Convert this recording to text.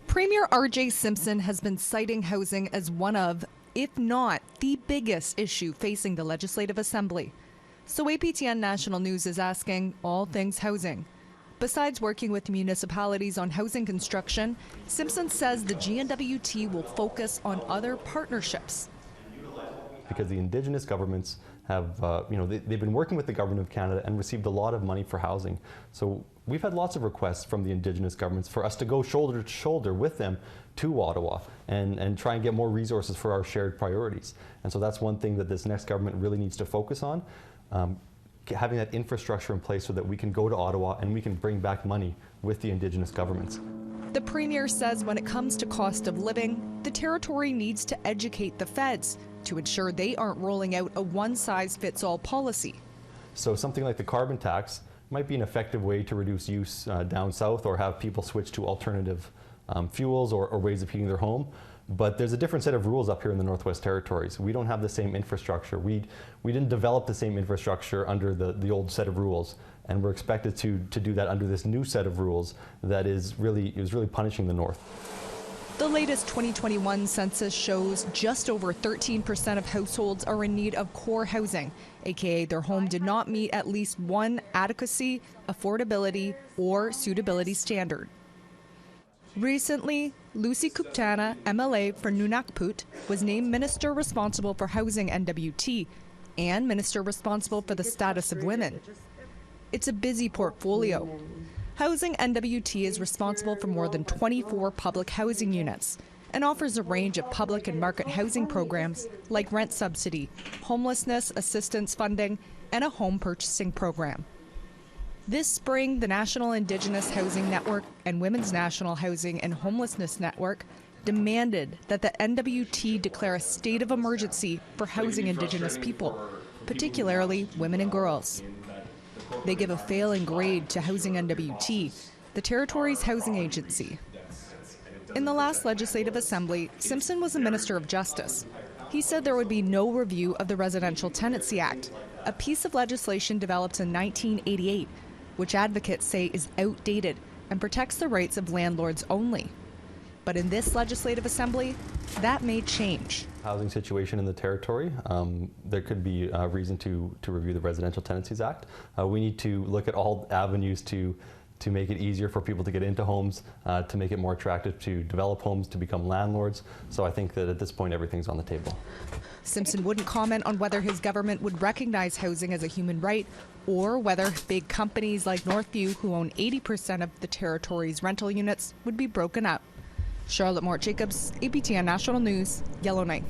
Premier R.J. Simpson has been citing housing as one of, if not the biggest issue facing the Legislative Assembly. So APTN National News is asking all things housing. Besides working with municipalities on housing construction, Simpson says the GNWT will focus on other partnerships. Because the Indigenous governments have, they've been working with the Government of Canada and received a lot of money for housing. So we've had lots of requests from the Indigenous governments for us to go shoulder to shoulder with them to Ottawa and try and get more resources for our shared priorities. And so that's one thing that this next government really needs to focus on, having that infrastructure in place so that we can go to Ottawa and we can bring back money with the Indigenous governments. The Premier says when it comes to cost of living, the territory needs to educate the feds to ensure they aren't rolling out a one-size-fits-all policy. So something like the carbon tax might be an effective way to reduce use down south or have people switch to alternative fuels or ways of heating their home. But there's a different set of rules up here in the Northwest Territories. We don't have the same infrastructure. We didn't develop the same infrastructure under the old set of rules, and we're expected to do that under this new set of rules that is really punishing the North. The latest 2021 census shows just over 13% of households are in need of core housing, aka their home did not meet at least one adequacy, affordability, or suitability standard. Recently, Lucy Kuptana, MLA for Nunakput, was named Minister responsible for Housing NWT and Minister responsible for the status of women. It's a busy portfolio. Housing NWT is responsible for more than 24 public housing units and offers a range of public and market housing programs like rent subsidy, homelessness assistance funding, and a home purchasing program. This spring, the National Indigenous Housing Network and Women's National Housing and Homelessness Network demanded that the NWT declare a state of emergency for housing Indigenous people, particularly women and girls. They give a failing grade to Housing NWT, the territory's housing agency. In the last Legislative Assembly, Simpson was a Minister of Justice. He said there would be no review of the Residential Tenancy Act, a piece of legislation developed in 1988, which advocates say is outdated and protects the rights of landlords only. But in this Legislative Assembly, that may change. Housing situation in the territory, there could be a reason to review the Residential Tenancies Act. We need to look at all avenues to make it easier for people to get into homes, to make it more attractive to develop homes, to become landlords. So I think that at this point, everything's on the table. Simpson wouldn't comment on whether his government would recognize housing as a human right or whether big companies like Northview, who own 80% of the territory's rental units, would be broken up. Charlotte Mort Jacobs, APTN National News, Yellowknife.